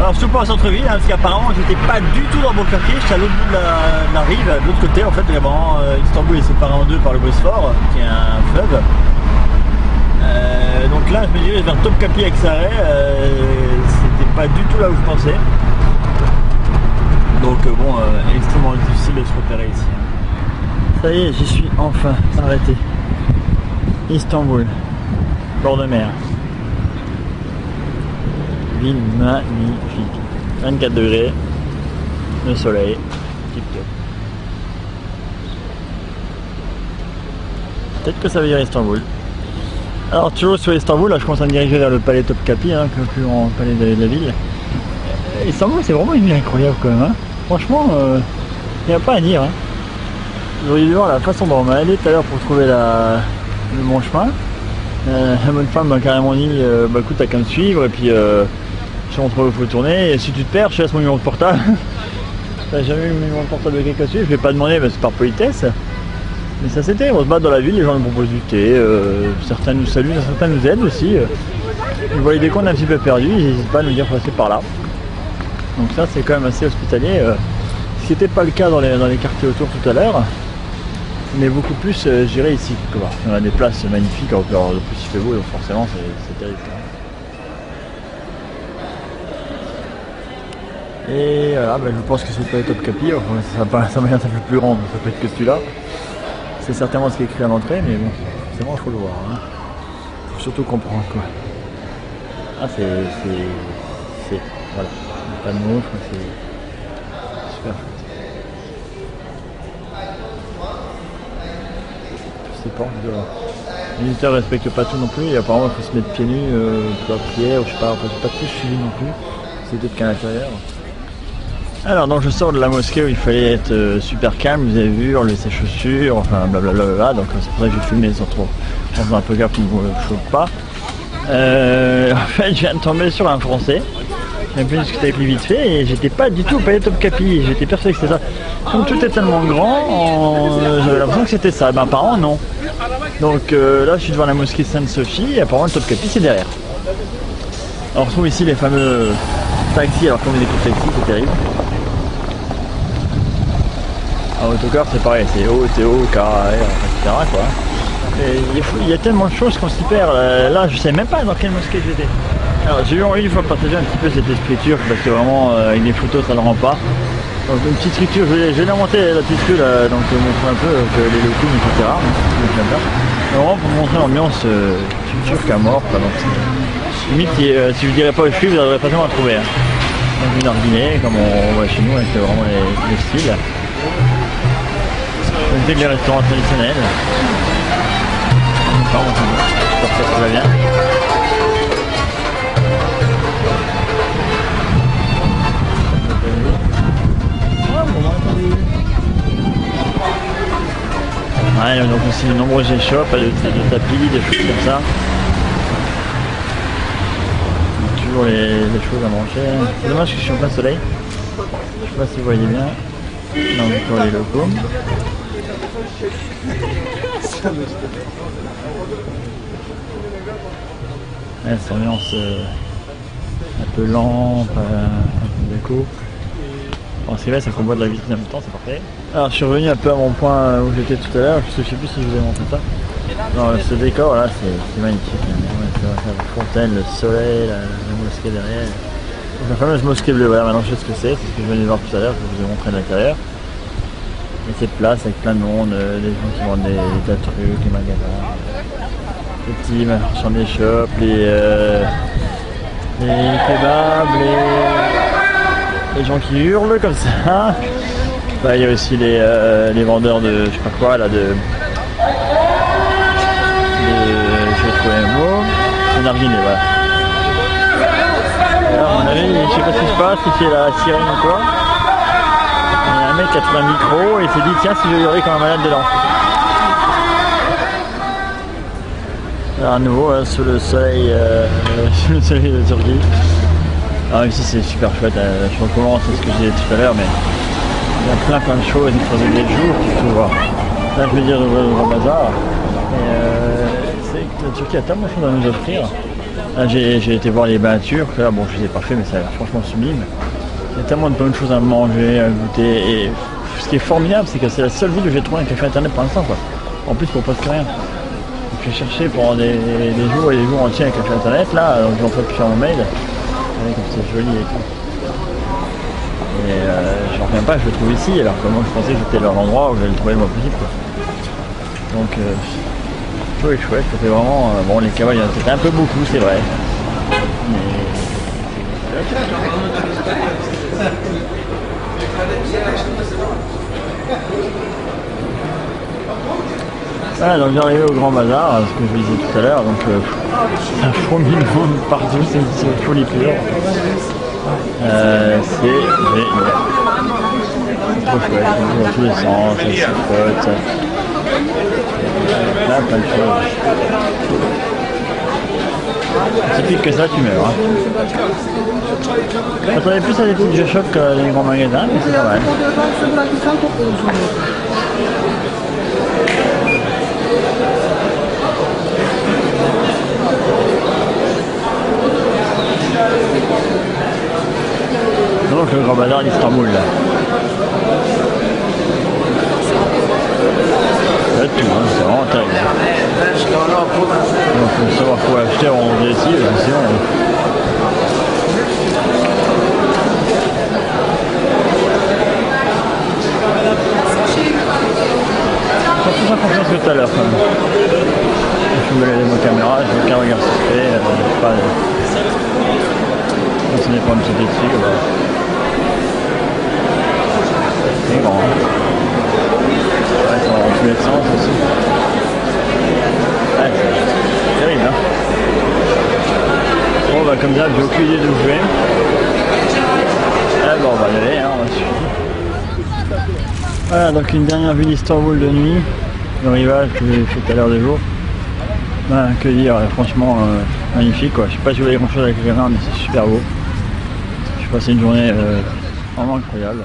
Alors surtout pas au centre-ville, hein, parce qu'apparemment j'étais pas du tout dans mon quartier, j'étais à l'autre bout de la rive, de l'autre côté en fait, vraiment Istanbul est séparé en deux par le Bosphore, qui est un fleuve. Donc là je me dirige vers Topkapi avec Saré, c'était pas du tout là où je pensais. Donc bon, extrêmement difficile de se repérer ici. Ça y est, j'y suis enfin arrêté. Istanbul, bord de mer. Ville magnifique. 24 degrés, le soleil, tip top. Peut-être que ça veut dire Istanbul. Alors toujours sur Istanbul, là je commence à me diriger vers le palais Topkapi, hein, le plus grand palais de la ville. Istanbul c'est vraiment une ville incroyable quand même. Hein. Franchement, il n'y a pas à dire. Hein. Vous auriez dû voir la façon dont on m'a allé tout à l'heure pour trouver le bon chemin. La bonne femme m'a carrément dit bah écoute t'as qu'à me suivre et puis je montre où il faut tourner et si tu te perds je te laisse mon numéro de portable. T'as jamais eu mon numéro de portable de quelqu'un suivre, je vais pas demander mais c'est par politesse. Mais ça c'était, on se bat dans la ville, les gens nous proposent du thé, certains nous saluent, certains nous aident aussi. Ils voient dès qu'on est un petit peu perdu, ils n'hésitent pas à nous dire passer par là. Donc ça c'est quand même assez hospitalier, ce qui n'était pas le cas dans les quartiers autour tout à l'heure. Mais beaucoup plus j'irai ici quelque part. On a des places magnifiques, alors de plus il fait beau donc forcément c'est terrible. Et voilà, ben, je pense que c'est pas le Topkapi, enfin, ça m'a l'air un peu plus grand, ça peut être que celui-là. C'est certainement ce qui est écrit à l'entrée, mais bon, forcément il faut le voir. Hein. Faut surtout comprendre quoi. Ah c'est. Voilà. Pas de mots, je crois que c'est super chouette. Ces portes dehors. Les visiteurs ne respectent pas tout non plus, et apparemment il faut se mettre pieds nus pour la prière, ou je sais pas, enfin, j'ai pas tout suivi non plus. C'est peut-être qu'à l'intérieur. Alors donc je sors de la mosquée où il fallait être super calme, vous avez vu, enlever ses chaussures, enfin blablabla, donc c'est pour ça que j'ai filmé sans trop, en faisant un peu gaffe pour ne me choque pas. En fait je viens de tomber sur un français, j'ai un peu discuté avec lui vite fait et j'étais pas du tout au palais Topkapi, j'étais persuadé que c'était ça. Comme tout est tellement grand, j'avais l'impression que c'était ça, ben apparemment non. Donc là je suis devant la mosquée Sainte-Sophie et apparemment le Topkapi c'est derrière. Alors on retrouve ici les fameux taxis, alors comme on écoute taxi c'est terrible. En autocar c'est pareil, c'est O, TO, K, R, etc. quoi. Et il y a tellement de choses qu'on s'y perd. Là je sais même pas dans quelle mosquée j'étais. Alors j'ai eu envie une fois de partager un petit peu cette écriture parce que vraiment avec les photos ça ne rend pas. Donc une petite écriture, je vais l'inventer la petite rue là, donc montrer un peu les locaux, etc. Vraiment pour montrer l'ambiance turque à mort. Quoi, donc, limite si je dirais pas où je suis, vous n'aurez pas vraiment à trouver. Hein. Donc une arginée comme on voit chez nous avec vraiment les styles. C'est les restaurants traditionnels. J'espère que ça va bien. Ouais, donc aussi de nombreuses échoppes, de tapis, des choses comme ça. Toujours les choses à manger. C'est dommage que je suis en plein soleil. Je sais pas si vous voyez bien. Non, encore les locaux. Ouais, cette ambiance un peu lampe, un peu déco. Bon, c'est vrai, ça qu'on boit de la vitrine en même temps, c'est parfait. Alors je suis revenu un peu à mon point où j'étais tout à l'heure, je sais plus si je vous ai montré ça. Non, ce décor là c'est magnifique. Hein. La fontaine, le soleil, la mosquée derrière. Donc, la fameuse mosquée bleue, voilà, maintenant je sais ce que c'est ce que je venais de voir tout à l'heure, je vous ai montré de l'intérieur. Et cette place avec plein de monde, des gens qui vendent des tas de trucs, les magasins, les petits marchands d'échoppes, les kebabs, les gens qui hurlent comme ça. Bah, il y a aussi les vendeurs de je sais pas quoi là de je vais trouver un mot. C'est une arginée, voilà. Alors, à mon avis, je sais pas ce qui se passe, si c'est la sirène ou quoi. Il y a un mec qui a trouvé un micro et il s'est dit tiens si je hurler comme un malade dedans. Alors à nouveau sous le soleil de Turquie. Alors ici c'est super chouette, je recommence ce que j'ai dit tout à l'heure, mais il y a plein de choses, il faut des jours qu'il faut voir. Là je veux dire le bazar. C'est que la Turquie a tellement de choses à nous offrir. Là, j'ai été voir les bains turcs, là, bon je les ai pas fait mais ça a l'air franchement sublime. Il y a tellement de bonnes choses à manger, à goûter, et ce qui est formidable c'est que c'est la seule ville où j'ai trouvé un café internet pour l'instant quoi. En plus pour presque rien. Donc, j'ai cherché pendant des jours et des jours entiers un café internet, là donc j'en fais plus sur mon mail. Vous comme c'est joli et tout. Et j'en reviens pas, je le trouve ici, alors que moi je pensais que c'était l'endroit où j'allais le trouver le moins possible quoi. Donc tout est chouette, ça fait vraiment. Bon les cabanes c'était un peu beaucoup c'est vrai. Mais voilà, donc j'arrivais au Grand Bazar, ce que je disais tout à l'heure, donc un fourmillement de partout, c'est une folie pure. C'est génial. C'est trop chouette, on joue dans tous les sens, ça chipote, plein de choses. Typique que ça, tu meurs. Je m'attendais plus à des petites jeux chocs que dans les grands magasins, mais c'est pas mal. Donc le Grand Bazar d'Istanbul là. C'est tout, hein, c'est vraiment terrible. Donc il faut savoir quoi acheter avant de ici, sinon. J'ai plus en confiance que tout à l'heure quand même. Je vais aller ma caméra, je veux qu'un regard se fait, pas. Ce n'est pas un petit dessus, voilà. C'est grand. Ouais, ça va dans tous les sens aussi. Ouais, c'est terrible, hein. Bon, bah, comme ça, j'ai aucune idée d'où je vais. Ah, bon, on va y aller, hein, on va suivre. Voilà, donc une dernière vue d'Istanbul de nuit. Le rivage que j'ai fait tout à l'heure de jour. Ben, que dire, franchement, magnifique, quoi. Je sais pas si vous voyez grand chose avec les mains, mais c'est super beau. J'ai passé une journée vraiment incroyable.